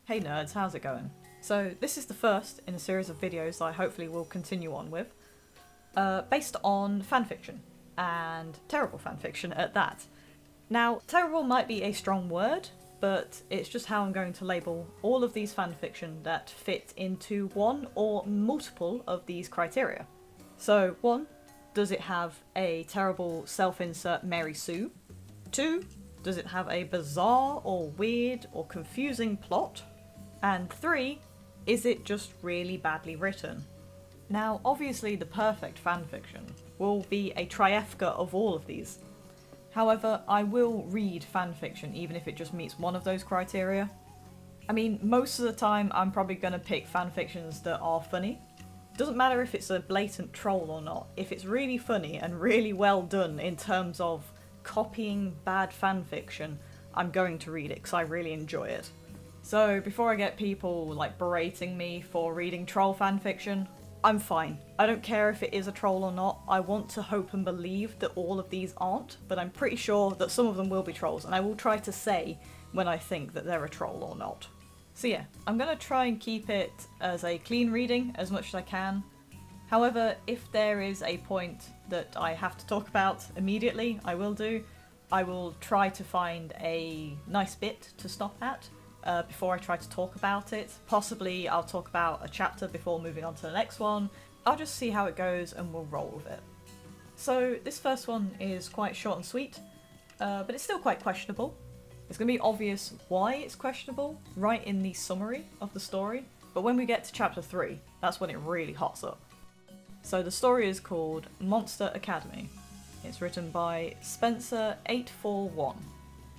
Hey nerds, how's it going? So this is the first in a series of videos I hopefully will continue on with, based on fanfiction, and terrible fanfiction at that. Now, terrible might be a strong word, but it's just how I'm going to label all of these fanfiction that fit into one or multiple of these criteria. So 1, does it have a terrible self-insert Mary Sue? 2, does it have a bizarre or weird or confusing plot? And 3, is it just really badly written? Now, obviously the perfect fanfiction will be a Terri-FFic of all of these. However, I will read fanfiction even if it just meets one of those criteria. I mean, most of the time I'm probably going to pick fanfictions that are funny. Doesn't matter if it's a blatant troll or not. If it's really funny and really well done in terms of copying bad fanfiction, I'm going to read it because I really enjoy it. So before I get people like berating me for reading troll fanfiction, I'm fine. I don't care if it is a troll or not. I want to hope and believe that all of these aren't, but I'm pretty sure that some of them will be trolls, and I will try to say when I think that they're a troll or not. So yeah, I'm gonna try and keep it as a clean reading as much as I can. However, if there is a point that I have to talk about immediately, I will do. I will try to find a nice bit to stop at before I try to talk about it. Possibly I'll talk about a chapter before moving on to the next one. I'll just see how it goes and we'll roll with it. So this first one is quite short and sweet, but it's still quite questionable. It's going to be obvious why it's questionable right in the summary of the story, but when we get to chapter 3, that's when it really hots up. So the story is called Monster Academy. It's written by Spencer841.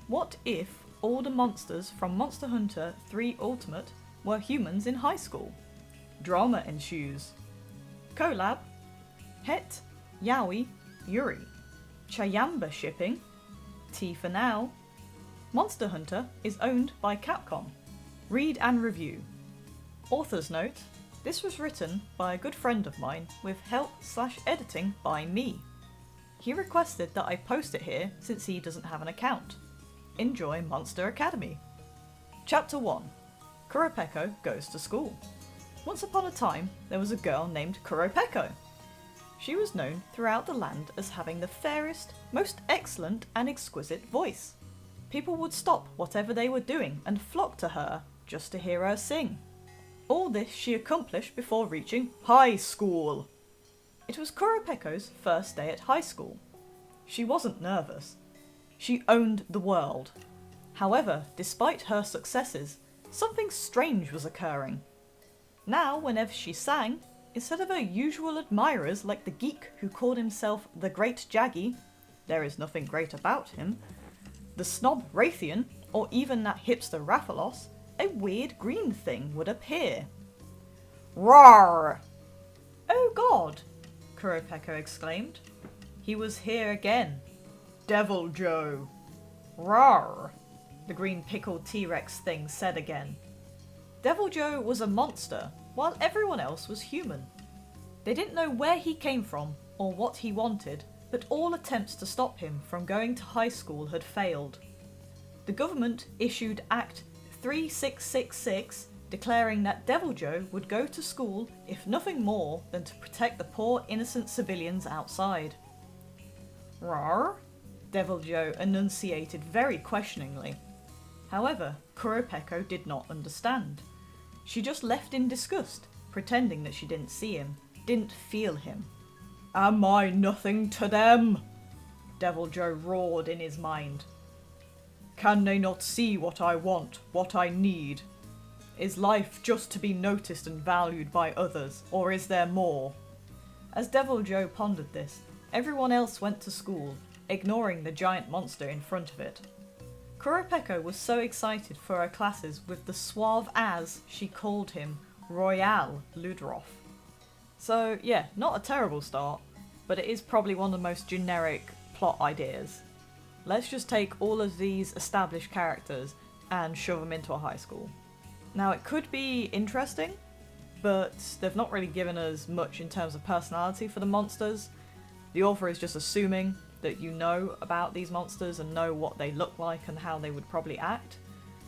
What if all the monsters from Monster Hunter 3 Ultimate were humans in high school? Drama ensues. Collab. Het, Yaoi, Yuri. Chayamba shipping. T for now. Monster Hunter is owned by Capcom. Read and review. Author's note. This was written by a good friend of mine with help/editing by me. He requested that I post it here since he doesn't have an account. Enjoy Monster Academy. Chapter 1. Kuropeko goes to school. Once upon a time, there was a girl named Kuropeko. She was known throughout the land as having the fairest, most excellent and exquisite voice. People would stop whatever they were doing and flock to her just to hear her sing. All this she accomplished before reaching high school. It was Kuropeko's first day at high school. She wasn't nervous. She owned the world. However, despite her successes, something strange was occurring. Now, whenever she sang, instead of her usual admirers like the geek who called himself the Great Jaggy, there is nothing great about him, the snob Raytheon, or even that hipster Rathalos, a weird green thing would appear. Roar! Oh god! Kuropeko exclaimed. He was here again. Devil Joe! Roar! The green pickled T-Rex thing said again. Devil Joe was a monster, while everyone else was human. They didn't know where he came from, or what he wanted, but all attempts to stop him from going to high school had failed. The government issued Act 3666 declaring that Devil Joe would go to school if nothing more than to protect the poor innocent civilians outside. Rawr? Devil Joe enunciated very questioningly. However, Kuropeko did not understand. She just left in disgust, pretending that she didn't see him, didn't feel him. Am I nothing to them? Devil Joe roared in his mind. Can they not see what I want, what I need? Is life just to be noticed and valued by others, or is there more? As Devil Joe pondered this, everyone else went to school, ignoring the giant monster in front of it. Kuropeko was so excited for her classes with the suave as she called him Royale Ludroth. So yeah, not a terrible start, but it is probably one of the most generic plot ideas. Let's just take all of these established characters and shove them into a high school. Now it could be interesting, but they've not really given us much in terms of personality for the monsters. The author is just assuming that you know about these monsters and know what they look like and how they would probably act.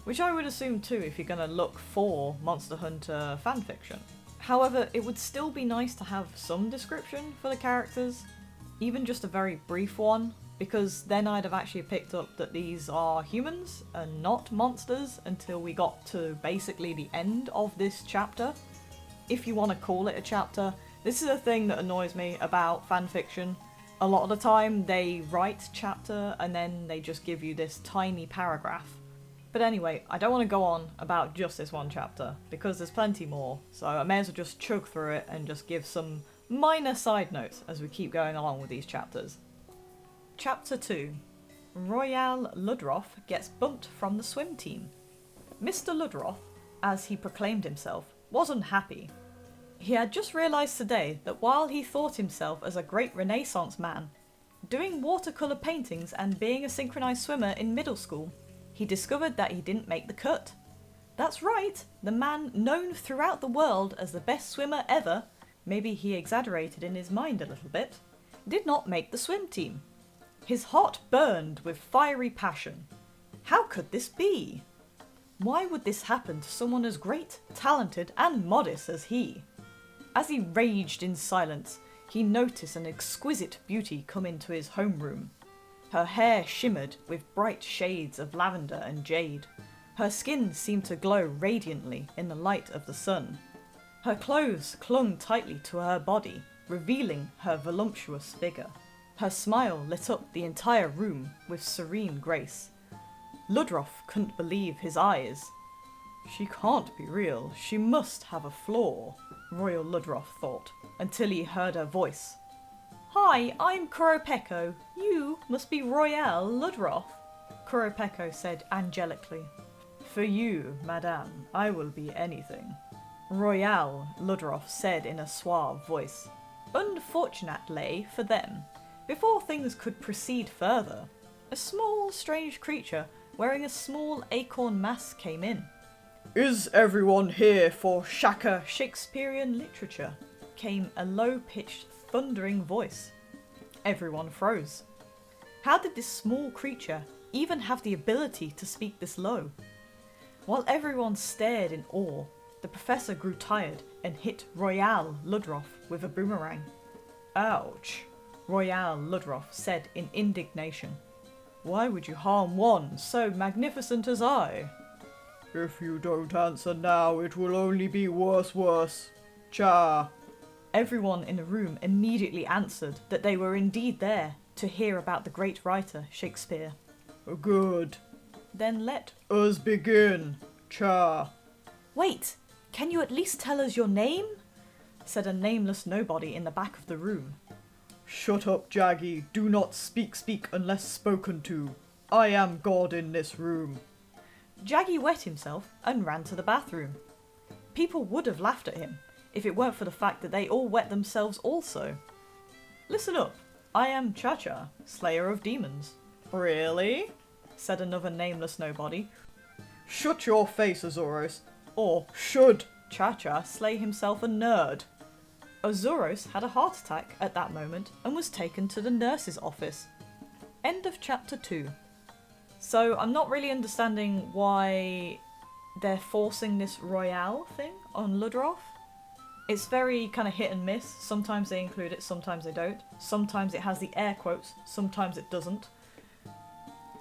which I would assume too if you're gonna look for Monster Hunter fanfiction. However, it would still be nice to have some description for the characters, even just a very brief one, because then I'd have actually picked up that these are humans and not monsters until we got to basically the end of this chapter. If you want to call it a chapter, this is a thing that annoys me about fanfiction. A lot of the time they write chapter and then they just give you this tiny paragraph. But anyway, I don't want to go on about just this one chapter, because there's plenty more, so I may as well just chug through it and just give some minor side notes as we keep going along with these chapters. Chapter 2. Royale Ludroth gets bumped from the swim team. Mr. Ludroth, as he proclaimed himself, was unhappy. He had just realised today that while he thought himself as a great Renaissance man, doing watercolour paintings and being a synchronised swimmer in middle school, he discovered that he didn't make the cut. That's right, the man known throughout the world as the best swimmer ever, maybe he exaggerated in his mind a little bit, did not make the swim team. His heart burned with fiery passion. How could this be? Why would this happen to someone as great, talented, and modest as he? As he raged in silence, he noticed an exquisite beauty come into his homeroom. Her hair shimmered with bright shades of lavender and jade. Her skin seemed to glow radiantly in the light of the sun. Her clothes clung tightly to her body, revealing her voluptuous figure. Her smile lit up the entire room with serene grace. Ludroth couldn't believe his eyes. She can't be real, she must have a flaw, Royal Ludroth thought, until he heard her voice. Hi, I'm Kuropeko. You must be Royale Ludroth, Kuropeko said angelically. For you, madame, I will be anything, Royale Ludroth said in a suave voice. Unfortunately for them, before things could proceed further, a small, strange creature wearing a small acorn mask came in. Is everyone here for Shaka Shakespearean literature? Came a low-pitched, thundering voice. Everyone froze. How did this small creature even have the ability to speak this low? While everyone stared in awe, the professor grew tired and hit Royale Ludroth with a boomerang. Ouch, Royale Ludroth said in indignation. Why would you harm one so magnificent as I? If you don't answer now, it will only be worse. Cha. Everyone in the room immediately answered that they were indeed there to hear about the great writer Shakespeare. Good. Then let us begin. Cha. Wait, can you at least tell us your name? Said a nameless nobody in the back of the room. Shut up, Jaggy. Do not speak unless spoken to. I am God in this room. Jaggy wet himself and ran to the bathroom. People would have laughed at him if it weren't for the fact that they all wet themselves also. Listen up. I am Cha-Cha, Slayer of Demons. Really? Said another nameless nobody. Shut your face, Azuros. Or should Cha-Cha slay himself a nerd? Azuros had a heart attack at that moment and was taken to the nurse's office. End of chapter 2. So I'm not really understanding why they're forcing this Royale thing on Ludroth. It's very kind of hit and miss. Sometimes they include it, sometimes they don't. Sometimes it has the air quotes, sometimes it doesn't.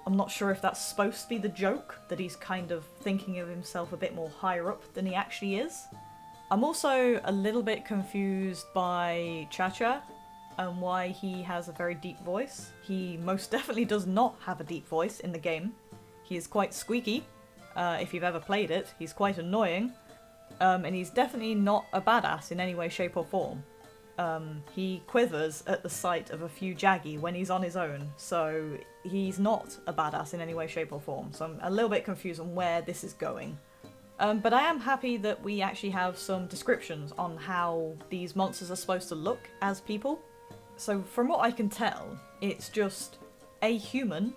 I'm not sure if that's supposed to be the joke, that he's kind of thinking of himself a bit more higher up than he actually is. I'm also a little bit confused by Cha-Cha and why he has a very deep voice. He most definitely does not have a deep voice in the game. He is quite squeaky. If you've ever played it, he's quite annoying. And he's definitely not a badass in any way, shape or form. He quivers at the sight of a few Jaggy when he's on his own, so he's not a badass in any way, shape or form. So I'm a little bit confused on where this is going. But I am happy that we actually have some descriptions on how these monsters are supposed to look as people. So from what I can tell, it's just a human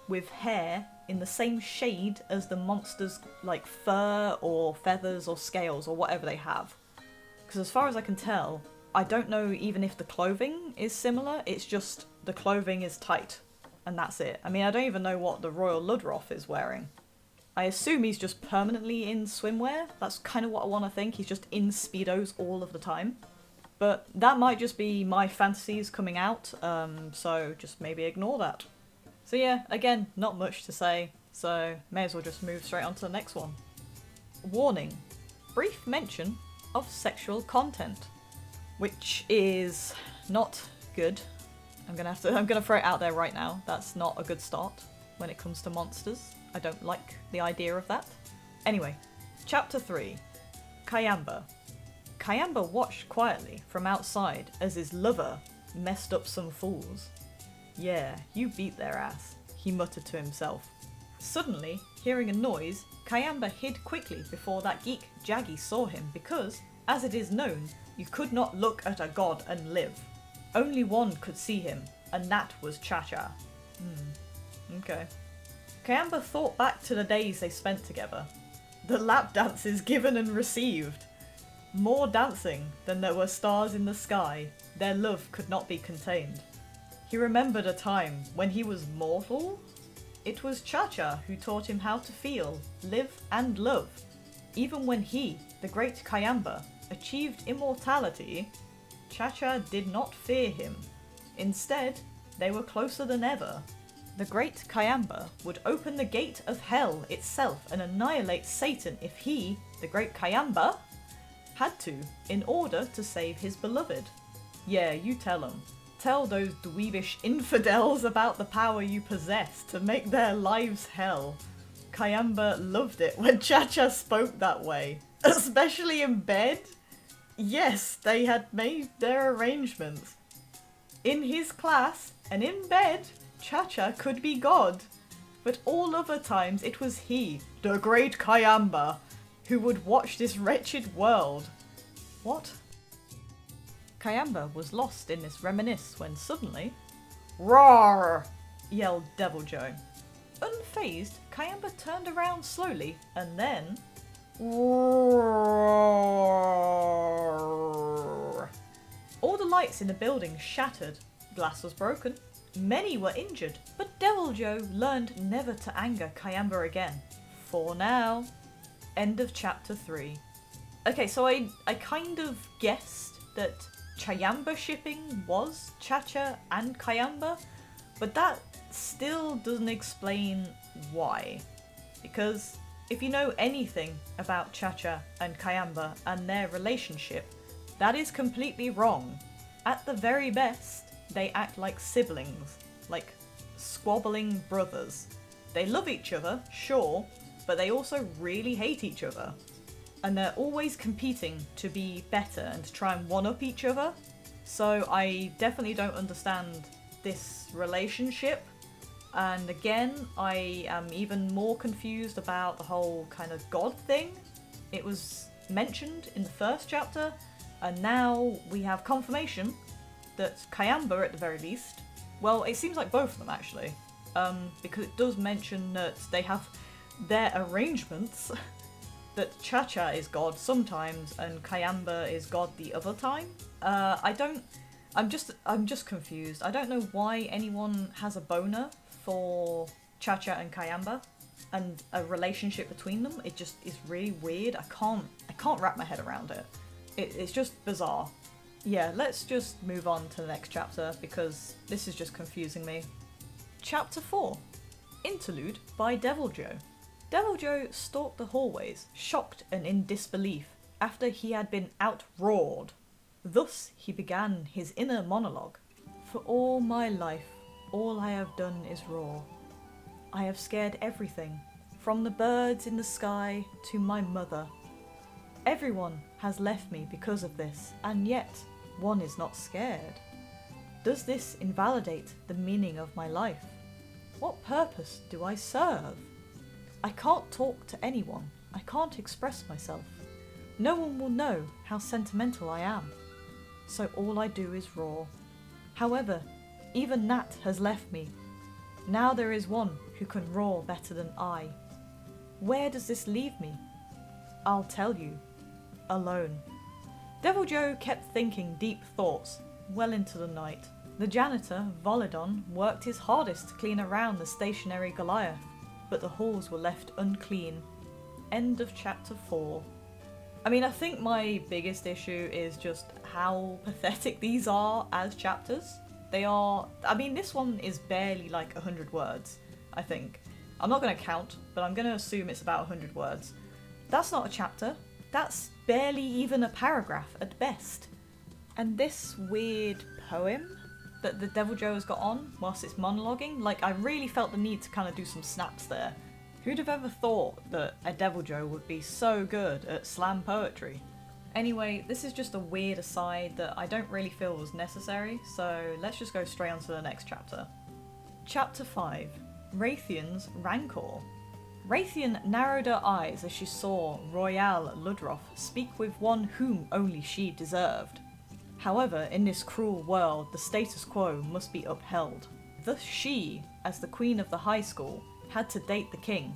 with hair in the same shade as the monster's like fur or feathers or scales or whatever they have. Because as far as I can tell, I don't know even if the clothing is similar, it's just the clothing is tight and that's it. I mean, I don't even know what the Royal Ludroth is wearing. I assume he's just permanently in swimwear. That's kind of what I want to think. He's just in Speedos all of the time. But that might just be my fantasies coming out, so just maybe ignore that. So yeah, again, not much to say, so may as well just move straight on to the next one. Warning. Brief mention of sexual content, which is not good. I'm gonna throw it out there right now. That's not a good start when it comes to monsters. I don't like the idea of that. Anyway, Chapter 3. Kayamba. Kayamba watched quietly from outside as his lover messed up some fools. Yeah, you beat their ass, he muttered to himself. Suddenly, hearing a noise, Kayamba hid quickly before that geek Jaggy saw him because, as it is known, you could not look at a god and live. Only one could see him, and that was Cha-Cha. Okay. Kayamba thought back to the days they spent together. The lap dances given and received. More dancing than there were stars in the sky, their love could not be contained. He remembered a time when he was mortal? It was Cha-Cha who taught him how to feel, live and love. Even when he, the great Kayamba, achieved immortality, Cha-Cha did not fear him. Instead, they were closer than ever. The great Kayamba would open the gate of hell itself and annihilate Satan if he, the great Kayamba, had to, in order to save his beloved. Yeah, you tell them. Tell those dweebish infidels about the power you possess to make their lives hell. Kayamba loved it when Cha-Cha spoke that way, especially in bed. Yes, they had made their arrangements. In his class and in bed, Cha-Cha could be God. But all other times it was he, the great Kayamba, who would watch this wretched world. What? Kayamba was lost in this reminisce when suddenly, "Roar!" yelled Devil Joe. Unfazed, Kayamba turned around slowly and then, roar! All the lights in the building shattered, glass was broken, many were injured, but Devil Joe learned never to anger Kayamba again. For now. End of Chapter 3. Okay, so I kind of guessed that Chayamba shipping was Cha-Cha and Kayamba, but that still doesn't explain why. Because if you know anything about Cha-Cha and Kayamba and their relationship, that is completely wrong. At the very best, they act like siblings, like squabbling brothers. They love each other, sure, but they also really hate each other. And they're always competing to be better and to try and one-up each other. So I definitely don't understand this relationship. And again, I am even more confused about the whole kind of god thing. It was mentioned in the first chapter, and now we have confirmation that Kayamba, at the very least, well, it seems like both of them actually, because it does mention that they have their arrangements that Cha-Cha is God sometimes and Kayamba is God the other time. I'm just confused. I don't know why anyone has a boner for Cha-Cha and Kayamba and a relationship between them. It just is really weird. I can't wrap my head around it. It's just bizarre. Yeah, let's just move on to the next chapter because this is just confusing me. Chapter 4. Interlude by Devil Joe. Devil Joe stalked the hallways, shocked and in disbelief, after he had been outroared. Thus he began his inner monologue. For all my life, all I have done is roar. I have scared everything, from the birds in the sky to my mother. Everyone has left me because of this, and yet one is not scared. Does this invalidate the meaning of my life? What purpose do I serve? I can't talk to anyone. I can't express myself. No one will know how sentimental I am. So all I do is roar. However, even that has left me. Now there is one who can roar better than I. Where does this leave me? I'll tell you. Alone. Devil Joe kept thinking deep thoughts well into the night. The janitor, Volodon, worked his hardest to clean around the stationary Goliath. but the halls were left unclean. End of chapter 4. I mean, I think my biggest issue is just how pathetic these are as chapters. They are, I mean, this one is barely like 100 words, I think. I'm not going to count, but I'm going to assume it's about 100 words. That's not a chapter. That's barely even a paragraph at best. And this weird poem that the Deviljho has got on whilst it's monologuing, like, I really felt the need to kind of do some snaps there. Who'd have ever thought that a Deviljho would be so good at slam poetry? Anyway, this is just a weird aside that I don't really feel was necessary, so let's just go straight on to the next chapter. Chapter 5. Raytheon's Rancor. Raytheon narrowed her eyes as she saw Royale Ludroth speak with one whom only she deserved. However, in this cruel world, the status quo must be upheld. Thus she, as the queen of the high school, had to date the king.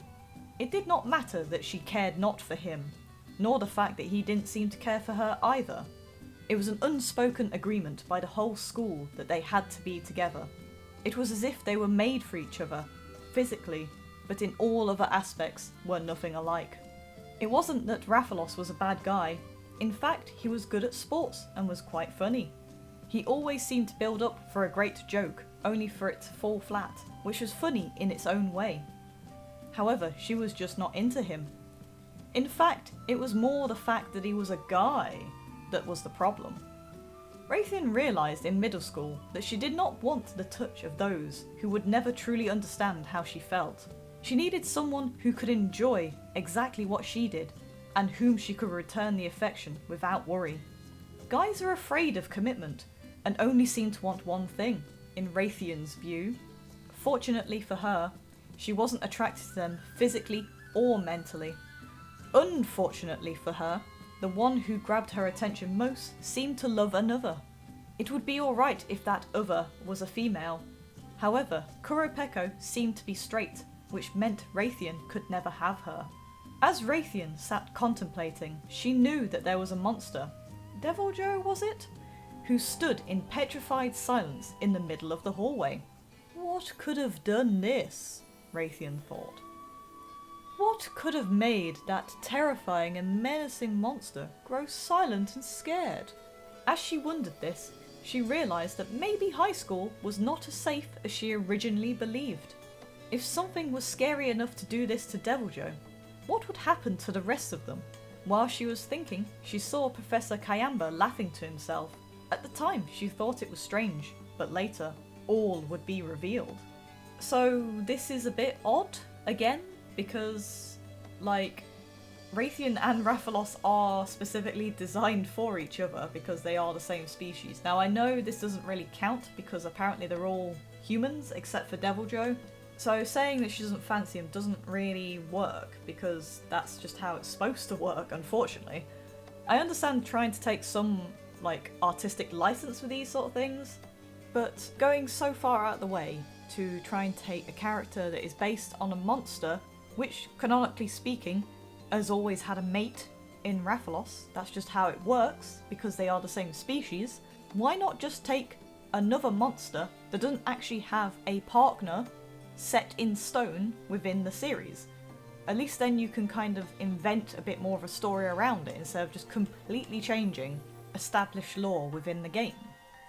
It did not matter that she cared not for him, nor the fact that he didn't seem to care for her either. It was an unspoken agreement by the whole school that they had to be together. It was as if they were made for each other, physically, but in all other aspects were nothing alike. It wasn't that Rathalos was a bad guy. In fact, he was good at sports and was quite funny. He always seemed to build up for a great joke, only for it to fall flat, which was funny in its own way. However, she was just not into him. In fact, it was more the fact that he was a guy that was the problem. Raytheon realised in middle school that she did not want the touch of those who would never truly understand how she felt. She needed someone who could enjoy exactly what she did, and whom she could return the affection without worry. Guys are afraid of commitment, and only seem to want one thing, in Raytheon's view. Fortunately for her, she wasn't attracted to them physically or mentally. Unfortunately for her, the one who grabbed her attention most seemed to love another. It would be alright if that other was a female. However, Kuropeko seemed to be straight, which meant Raytheon could never have her. As Raytheon sat contemplating, she knew that there was a monster, Deviljho was it? Who stood in petrified silence in the middle of the hallway. What could have done this? Raytheon thought. What could have made that terrifying and menacing monster grow silent and scared? As she wondered this, she realised that maybe high school was not as safe as she originally believed. If something was scary enough to do this to Deviljho, what would happen to the rest of them? While she was thinking, she saw Professor Kayamba laughing to himself. At the time, she thought it was strange, but later, all would be revealed. So this is a bit odd, again, because, like, Raytheon and Rathalos are specifically designed for each other because they are the same species. Now I know this doesn't really count because apparently they're all humans except for Deviljho, so saying that she doesn't fancy him doesn't really work because that's just how it's supposed to work, unfortunately. I understand trying to take some, like, artistic license with these sort of things, but going so far out of the way to try and take a character that is based on a monster, which, canonically speaking, has always had a mate in Rathalos, that's just how it works, because they are the same species, why not just take another monster that doesn't actually have a partner set in stone within the series? At least then you can kind of invent a bit more of a story around it instead of just completely changing established lore within the game.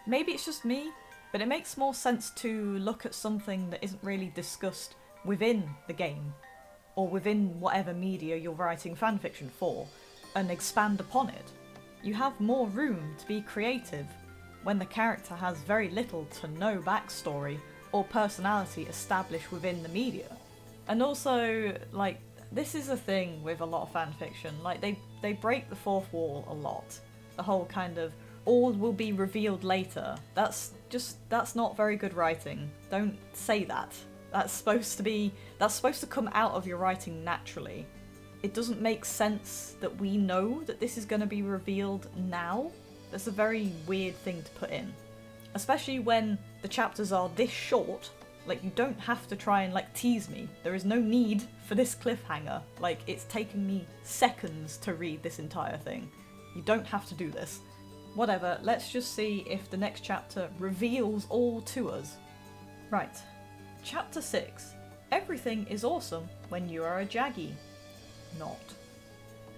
Maybe it's just me, but it makes more sense to look at something that isn't really discussed within the game, or within whatever media you're writing fanfiction for, and expand upon it. You have more room to be creative when the character has very little to no backstory or personality established within the media. And also, like, this is a thing with a lot of fanfiction, like they break the fourth wall a lot. The whole kind of, all will be revealed later. That's not very good writing. Don't say that. That's supposed to come out of your writing naturally. It doesn't make sense that we know that this is going to be revealed now. That's a very weird thing to put in. Especially when the chapters are this short. Like, you don't have to try and, like, tease me. There is no need for this cliffhanger. Like, it's taken me seconds to read this entire thing. You don't have to do this. Whatever, let's just see if the next chapter reveals all to us. Right. Chapter 6. Everything is awesome when you are a Jaggy. Not.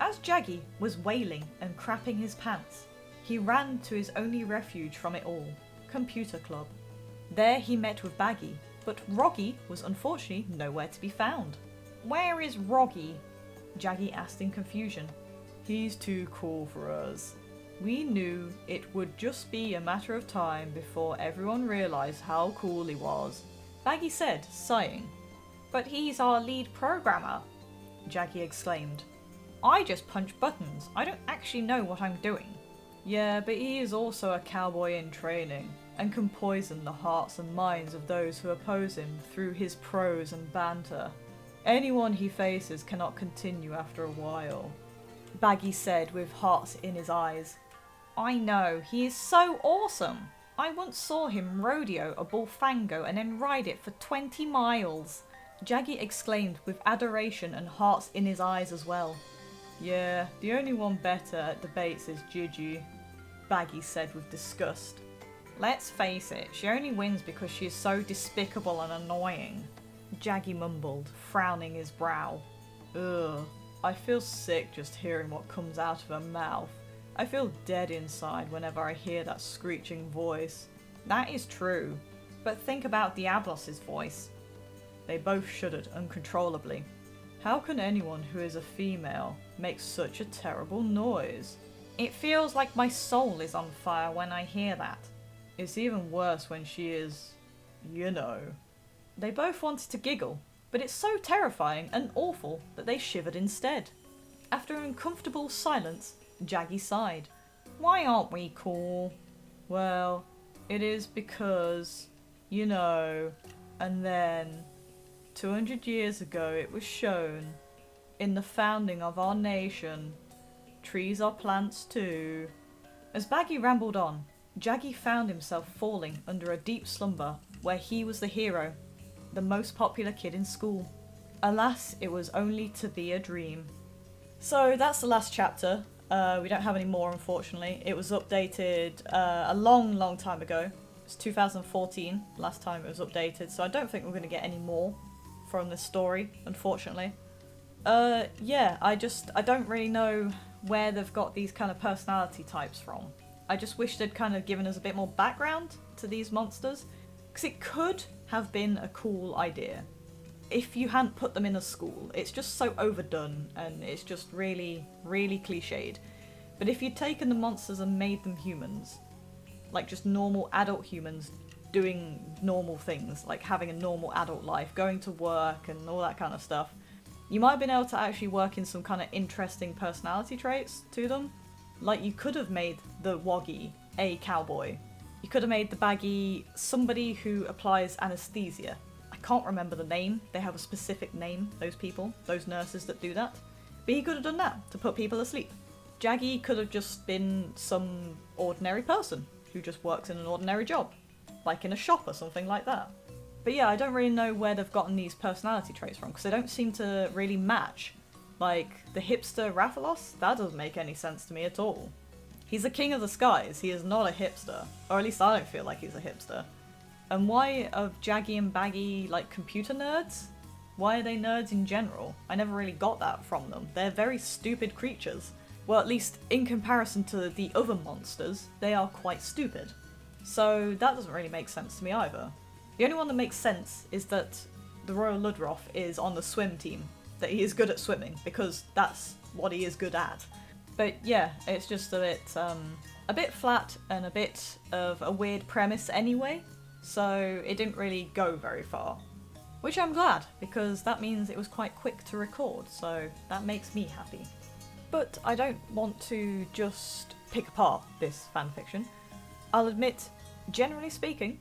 As Jaggy was wailing and crapping his pants, he ran to his only refuge from it all, Computer Club. There he met with Baggy, but Roggy was unfortunately nowhere to be found. "Where is Roggy?" Jaggy asked in confusion. "He's too cool for us. We knew it would just be a matter of time before everyone realised how cool he was," Baggy said, sighing. "But he's our lead programmer," Jaggy exclaimed. "I just punch buttons. I don't actually know what I'm doing." "Yeah, but he is also a cowboy in training, and can poison the hearts and minds of those who oppose him through his prose and banter. Anyone he faces cannot continue after a while," Baggy said with hearts in his eyes. "I know, he is so awesome. I once saw him rodeo a bullfango and then ride it for 20 miles. Jaggy exclaimed with adoration and hearts in his eyes as well. "Yeah, the only one better at debates is Gigi," Baggy said with disgust. "Let's face it, she only wins because she is so despicable and annoying," Jaggy mumbled, frowning his brow. "Ugh, I feel sick just hearing what comes out of her mouth. I feel dead inside whenever I hear that screeching voice." "That is true, but think about Diablos's voice." They both shuddered uncontrollably. "How can anyone who is a female make such a terrible noise?" "It feels like my soul is on fire when I hear that." "It's even worse when she is, you know." They both wanted to giggle, but it's so terrifying and awful that they shivered instead. After an uncomfortable silence, Jaggy sighed. "Why aren't we cool?" "Well, it is because, you know, and then 200 years ago it was shown in the founding of our nation. Trees are plants too." As Baggy rambled on, Jaggy found himself falling under a deep slumber where he was the hero, the most popular kid in school. Alas, it was only to be a dream. So that's the last chapter. We don't have any more, unfortunately. It was updated a long time ago. It's 2014, last time it was updated, so I don't think we're going to get any more from this story, unfortunately. Yeah, I don't really know where they've got these kind of personality types from. I just wish they'd kind of given us a bit more background to these monsters, because it could have been a cool idea if you hadn't put them in a school. It's just so overdone and it's just really cliched. But if you'd taken the monsters and made them humans, like just normal adult humans doing normal things, like having a normal adult life, going to work and all that kind of stuff, you might have been able to actually work in some kind of interesting personality traits to them. Like, you could have made the Woggy a cowboy. You could have made the Baggy somebody who applies anesthesia. I can't remember the name. They have a specific name, those people, those nurses that do that. But he could have done that to put people asleep. Jaggy could have just been some ordinary person who just works in an ordinary job, like in a shop or something like that. But yeah, I don't really know where they've gotten these personality traits from, because they don't seem to really match. Like, the hipster Rathalos? That doesn't make any sense to me at all. He's the king of the skies, he is not a hipster. Or at least I don't feel like he's a hipster. And why are Jaggy and Baggy, like, computer nerds? Why are they nerds in general? I never really got that from them. They're very stupid creatures. Well, at least in comparison to the other monsters, they are quite stupid. So that doesn't really make sense to me either. The only one that makes sense is that the Royal Ludroth is on the swim team, that he is good at swimming, because that's what he is good at. But yeah, it's just a bit flat and a bit of a weird premise anyway, so it didn't really go very far. Which I'm glad, because that means it was quite quick to record, so that makes me happy. But I don't want to just pick apart this fanfiction. I'll admit, generally speaking,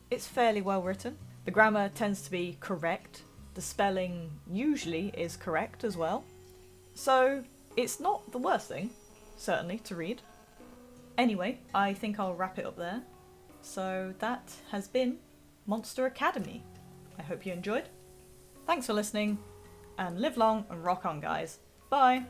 it's fairly well written. The grammar tends to be correct. The spelling usually is correct as well. So it's not the worst thing, certainly, to read. Anyway, I think I'll wrap it up there. So that has been Monster Academy. I hope you enjoyed. Thanks for listening, and live long and rock on, guys. Bye!